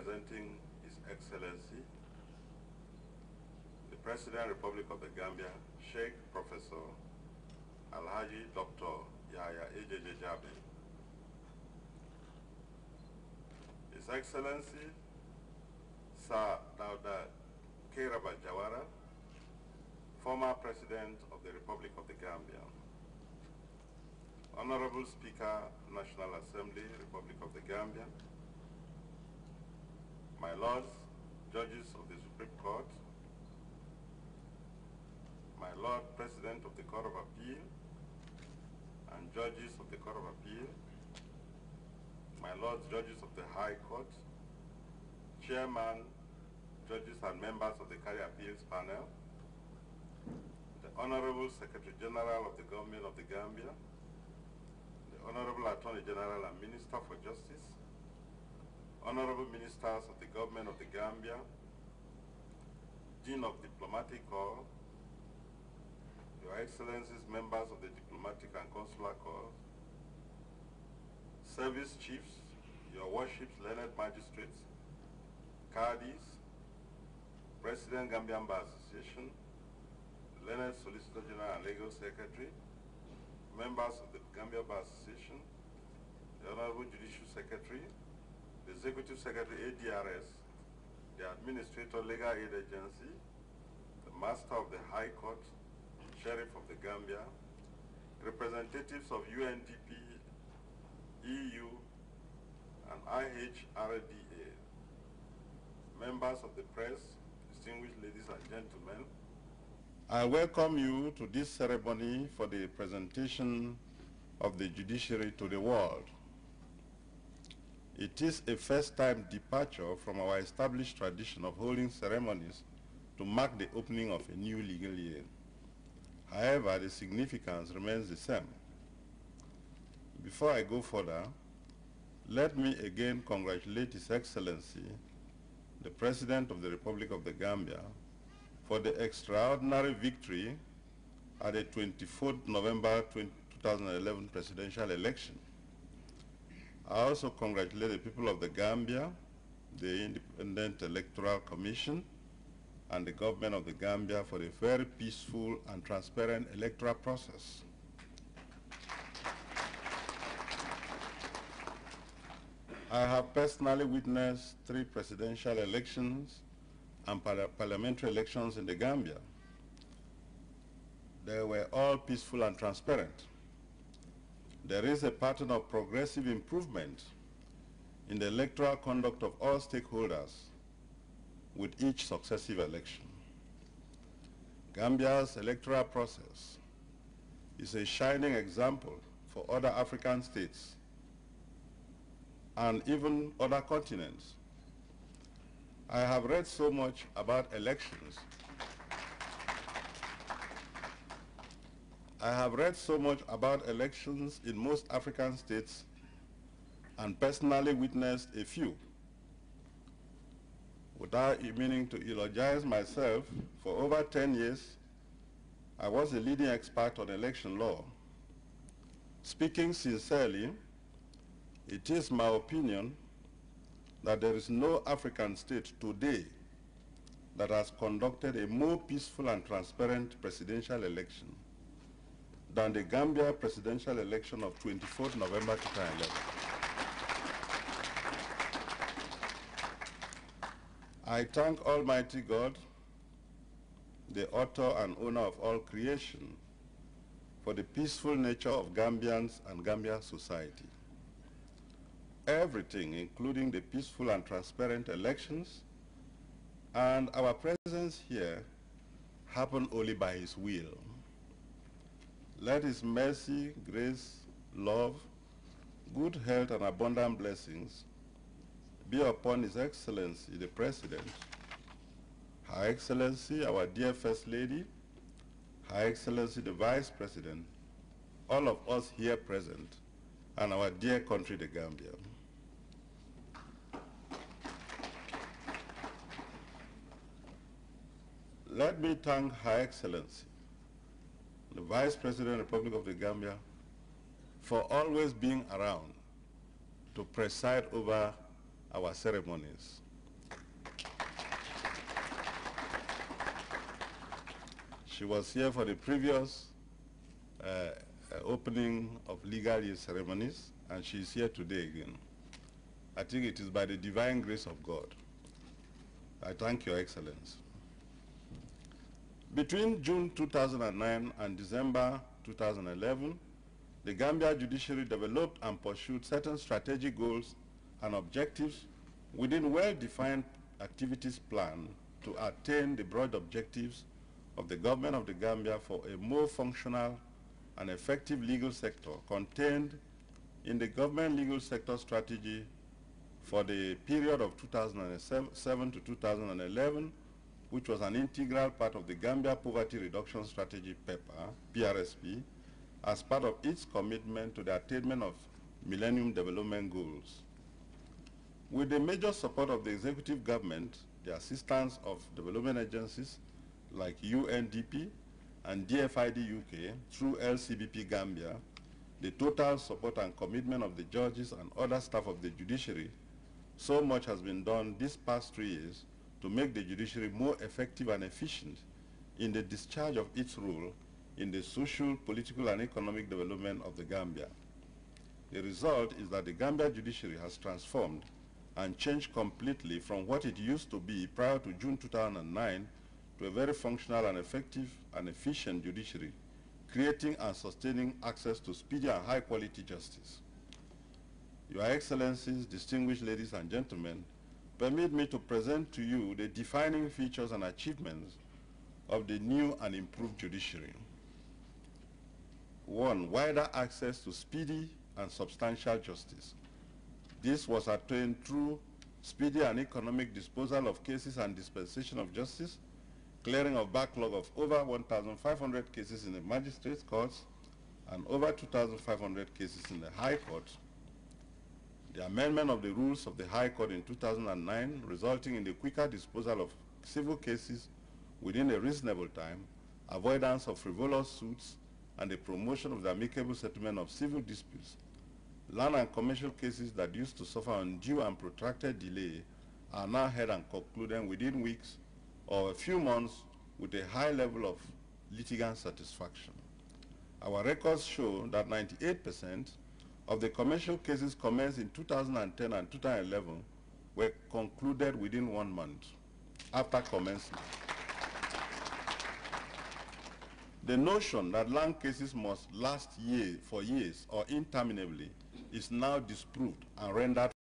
presenting His Excellency, the President Republic of the Gambia, Sheikh Professor Alhaji Dr. Yahya Ejeje Jammeh. His Excellency, Sir Dauda Kairaba Jawara, former President of the Republic of the Gambia, Honorable Speaker, National Assembly, Republic of the Gambia, my lords, judges of the Supreme Court, my Lord President of the Court of Appeal and judges of the Court of Appeal, my lords, judges of the High Court, chairman, judges and members of the Carrier Appeals Panel, the Honorable Secretary General of the Government of the Gambia, the Honorable Attorney General and Minister for Justice, Honorable Ministers of the Government of the Gambia, Dean of Diplomatic Corps, Your Excellencies, members of the Diplomatic and Consular Corps, Service Chiefs, Your Worships, learned magistrates, Qadis, President Gambian Bar Association, learned Solicitor General and Legal Secretary, members of the Gambia Bar Association, the Honorable Judicial Secretary, the Executive Secretary ADRS, the Administrator Legal Aid Agency, the Master of the High Court, Sheriff of the Gambia, representatives of UNDP, EU, and IHRDA, members of the press, distinguished ladies and gentlemen, I welcome you to this ceremony for the presentation of the judiciary to the world. It is a first-time departure from our established tradition of holding ceremonies to mark the opening of a new legal year. However, the significance remains the same. Before I go further, let me again congratulate His Excellency, the President of the Republic of the Gambia, for the extraordinary victory at the 24th November 2011 presidential election. I also congratulate the people of the Gambia, the Independent Electoral Commission, and the government of the Gambia for a very peaceful and transparent electoral process. I have personally witnessed 3 presidential elections and parliamentary elections in the Gambia. They were all peaceful and transparent. There is a pattern of progressive improvement in the electoral conduct of all stakeholders with each successive election. Gambia's electoral process is a shining example for other African states and even other continents. I have read so much about elections. I have read so much about elections in most African states and personally witnessed a few. Without meaning to eulogize myself, for over 10 years, I was a leading expert on election law. Speaking sincerely, it is my opinion that there is no African state today that has conducted a more peaceful and transparent presidential election than the Gambia presidential election of 24th November 2011. I thank Almighty God, the author and owner of all creation, for the peaceful nature of Gambians and Gambia society. Everything, including the peaceful and transparent elections, and our presence here, happened only by His will. Let His mercy, grace, love, good health, and abundant blessings be upon His Excellency, the President, Her Excellency, our dear First Lady, Her Excellency, the Vice President, all of us here present, and our dear country, the Gambia. Let me thank Her Excellency, the Vice President of the Republic of the Gambia, for always being around to preside over our ceremonies. She was here for the previous opening of legal year ceremonies, and she is here today again. I think it is by the divine grace of God. I thank Your Excellency. Between June 2009 and December 2011, the Gambia judiciary developed and pursued certain strategic goals and objectives within well-defined activities plan to attain the broad objectives of the government of the Gambia for a more functional and effective legal sector contained in the government legal sector strategy for the period of 2007 to 2011, which was an integral part of the Gambia Poverty Reduction Strategy paper, PRSP, as part of its commitment to the attainment of Millennium Development Goals. With the major support of the executive government, the assistance of development agencies like UNDP and DFID UK through LCBP Gambia, the total support and commitment of the judges and other staff of the judiciary, so much has been done these past 3 years to make the judiciary more effective and efficient in the discharge of its role in the social, political, and economic development of the Gambia. The result is that the Gambia judiciary has transformed and changed completely from what it used to be prior to June 2009 to a very functional and effective and efficient judiciary, creating and sustaining access to speedy and high-quality justice. Your Excellencies, distinguished ladies and gentlemen, permit me to present to you the defining features and achievements of the new and improved judiciary. 1, wider access to speedy and substantial justice. This was attained through speedy and economic disposal of cases and dispensation of justice, clearing of backlog of over 1,500 cases in the magistrates' courts and over 2,500 cases in the High Court. The amendment of the rules of the High Court in 2009, resulting in the quicker disposal of civil cases within a reasonable time, avoidance of frivolous suits, and the promotion of the amicable settlement of civil disputes. Land and commercial cases that used to suffer undue and protracted delay are now heard and concluded within weeks or a few months with a high level of litigant satisfaction. Our records show that 98% of the commercial cases commenced in 2010 and 2011 were concluded within 1 month after commencement. The notion that land cases must last for years or interminably is now disproved and rendered